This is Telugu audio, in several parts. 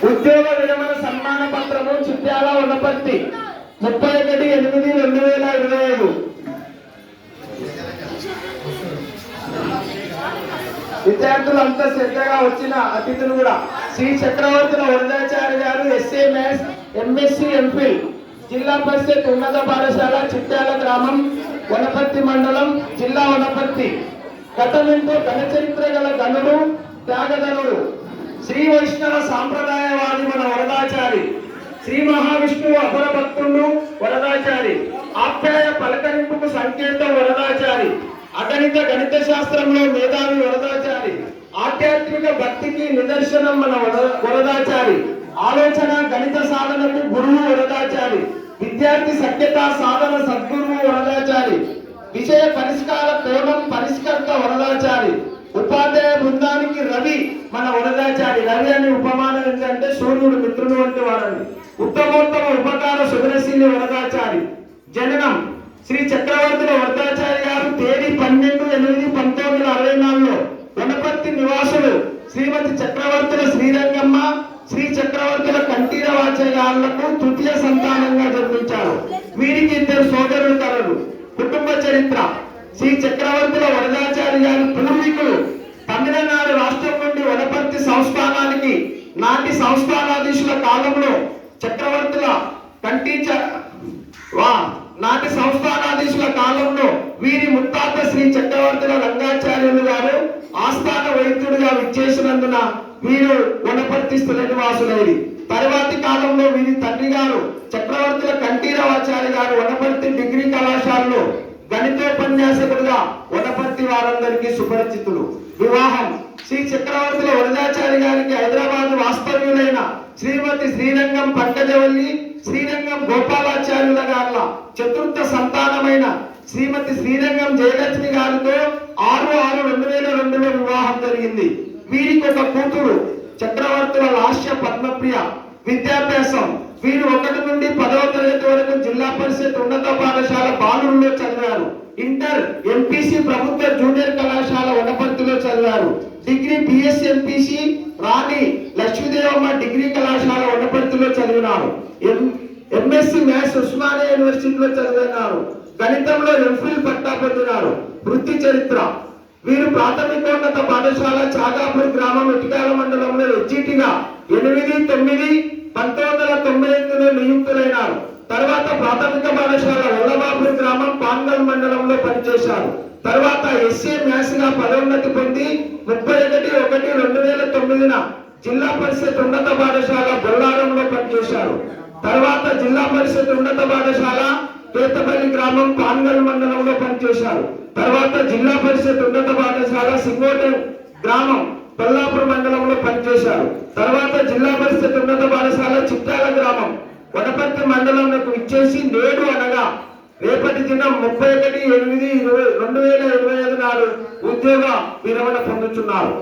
ఉద్యోగ విరమణ సన్మాన పత్రము చిట్యాల ఉన్నపర్తి 31/8/2025. విద్యార్థులంతా శ్రద్ధగా వచ్చిన అతిథులు కూడా శ్రీ చక్రవర్తుల వరదాచారి గారు ఎస్ఏ మ్యాథ్స్ ఎంఎస్సి ఎంఫిల్ జిల్లా పరిషత్ ఉన్నత పాఠశాల చిట్యాల గ్రామం వనపర్తి మండలం జిల్లా వనపర్తి. గతమెంతో ఘనచరిత్ర గల గనుడు త్యాగధనుడు శ్రీ వైష్ణవ సాంప్రదాయవాది మన వరదాచారి శ్రీ మహావిష్ణువు అపర భక్తుడు వరదాచారి ఆప్యాయ పలకరింపుకు సంకేతం వరదాచారి అగణిత గణిత శాస్త్రంలో మేధావి వరదాచారి ఆధ్యాత్మిక భక్తికి నిదర్శనం మన వరదాచారి ఆలోచన గణిత సాధనకు గురువు వరదాచారి విద్యార్థి సఖ్యత సాధన సద్గురువు వరదాచారి విషయ పరిష్కార కోణం పరిష్కర్త వరదాచారి ఉపాధ్యాయ బృందానికి రవి మన వరదాచారి. రవి అని ఉపమానం ఏంటంటే సూర్యుడు మిత్రుడు వంటి వాడని. ఉత్తమోత్తమ ఉపకార సుగుణశీలి వరదాచారి. జననం శ్రీ చక్రవర్తుల వరదాచారి గారు తేదీ 12/8/1964 వనపర్తి నివాసులు శ్రీమతి చక్రవర్తుల శ్రీరంగమ్మ శ్రీ చక్రవర్తుల కంఠీరవాచయ్య గారులకు తృతీయ సంతానంగా జన్మించారు. వీరికి 2 సోదరులు కలరు. కుటుంబ చరిత్ర శ్రీ చక్రవర్తుల వరదాచారి గారి పూర్వీకులు తమిళనాడు రాష్ట్రం నుండి వనపర్తి సంస్థానానికి నాటి సంస్థానాధీశుల కాలంలో చక్రవర్తుల నాటి సంస్థానాధీశుల కాలంలో వీరి ముత్తాత శ్రీ చక్రవర్తుల రంగాచార్యులు గారు ఆస్థాన వైద్యుడిగా విచ్చేసినందున వీరు వనపర్తి స్థిర నివాసులైది. తరువాతి కాలంలో వీరి తండ్రి గారు చక్రవర్తుల కంఠీరవాచార్య గారు వనపర్తి డిగ్రీ కళాశాలలో గణితోపన్యాసకుడుగా వనపర్తి వారందరికీ సుపరిచితులు. వివాహం శ్రీ చక్రవర్తుల వరదాచారి గారికి హైదరాబాద్ వాస్తవ్యులైన శ్రీమతి శ్రీరంగం పంకజవల్లి శ్రీరంగం గోపాలాచార్యుల గారుల చతుర్థ సంతానమైన శ్రీమతి శ్రీరంగం జయలక్ష్మి గారితో 6/6/2002లో వివాహం జరిగింది. వీరికి ఒక కూతురు చక్రవర్తుల లాస్య పద్మప్రియ. విద్యాభ్యాసం వీరు 1 నుండి 10వ తరగతి వరకు జిల్లా పరిషత్ ఉన్నత పాఠశాల బాలురులో చదివారు. ఇంటర్ ఎంపీసీ ప్రభుత్వ జూనియర్ కళాశాల వనపర్తిలో చదివారు. డిగ్రీ బిఎస్సి ఎంపీసీ రాణి లక్ష్మీదేవమ్మ డిగ్రీ కళాశాల వనపర్తిలో చదివినారు. ఎంఎస్సి మ్యాథ్స్ ఉస్మానియా యూనివర్సిటీలో చదివినారు. గణితంలో ఎంఫిల్ పట్టా పొందినారు. వృత్తి చరిత్ర వీరు ప్రాథమికోన్నత పాఠశాల చాగాపూర్ గ్రామం ఇటికాల మండలంలో ఎస్జిటిగా 8/9/1998లో నియుక్తులైనారు. తర్వాత ప్రాథమిక పాఠశాల వల్లభాపూర్ గ్రామం పాంగల్ మండలంలో పనిచేశారు. తర్వాత ఎస్ఏ మ్యాథ్స్ గా పదోన్నతి పొంది 31/1/2009 జిల్లా పరిషత్ ఉన్నత పాఠశాల బొల్లారంలో పనిచేశారు. తర్వాత జిల్లా పరిషత్ ఉన్నత పాఠశాల పేతపల్లి గ్రామం పాంగల్ మండలంలో పనిచేశారు. తర్వాత జిల్లా పరిషత్ ఉన్నత పాఠశాల సింగోటెం గ్రామం కొల్లాపూర్ మండలంలో పనిచేశారు. తర్వాత జిల్లా పరిషత్ ఉన్నత పాఠశాల చిట్టాల గ్రామం వనపర్తి మండలంలోకి విచ్చేసి నేడు అనగా రేపటి దినం 31/8/2025 నాడు ఉద్యోగ విరమణ పొందుతున్నారు.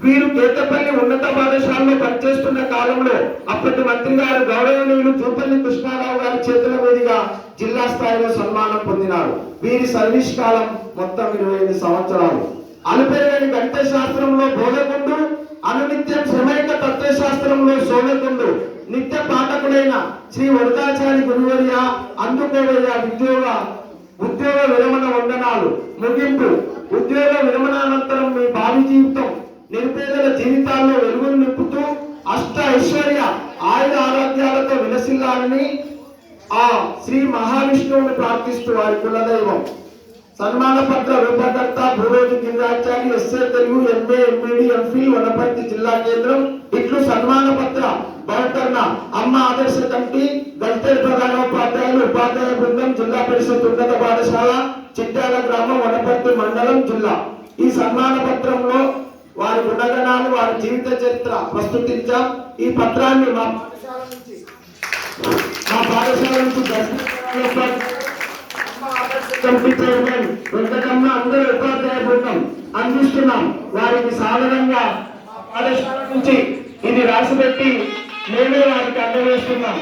వీరు పేతపల్లి ఉన్నత పాఠశాలలో పనిచేస్తున్న కాలంలో అప్పటి మంత్రి గారు గౌరవనీయులు జూపల్లి కృష్ణారావు గారి చేతుల మీదుగా జిల్లా స్థాయిలో సన్మానం పొందినారు. వీరి సర్వీస్ కాలం మొత్తం 25 సంవత్సరాలు. అలుపెరగని గణిత శాస్త్రంలో బోధకుండు, అనునిత్యం శ్రమైక తత్వశాస్త్రంలో శోధకుండు, నిత్య పాఠకుడైన శ్రీ వరదాచారి గురువర్య అందుకోవయ్య ఉద్యోగ విరమణ వందనాలు. ముగింపు ఉద్యోగ విరమణానంతరం మీ భావి జీవితం నిరుపేదల జీవితాల్లో వెలుగును నింపుతూ అష్ట ఐశ్వర్య ఆయుధ ఆరోగ్యాలతో విలసిల్లాలని ఆ శ్రీ మహావిష్ణువుని ప్రార్థిస్తూ వారి కులదైవం. సన్మాన పత్ర రూపకర్త Bhuroju Girirachari SA Telugu MA MEd MPhil Wanaparthy జిల్లా కేంద్రం. ఇట్లు సన్మాన పత్ర బహుకరణ అమ్మ ఆదర్శ కమిటీ గల్తేరు ప్రధానోపాధ్యాయులు ఉపాధ్యాయ బృందం జిల్లా పరిషత్ ఉన్నత పాఠశాల చిట్యాల గ్రామం వనపర్తి మండలం జిల్లా. ఈ సన్మాన పత్రంలో వారి గుణగణాలు వారి జీవిత చరిత్ర ప్రస్తుతించాం. ఈ పత్రాన్ని మా పాఠశాల నుంచి కమిటీ చైర్మన్ వెంకటమ్మ అందరూ ఉపాధ్యాయ బృందం అందిస్తున్నాం. వారికి సాధారణంగా పాఠశాల నుంచి ఇది రాసిపెట్టి మేమే వారికి అందజేస్తున్నాం.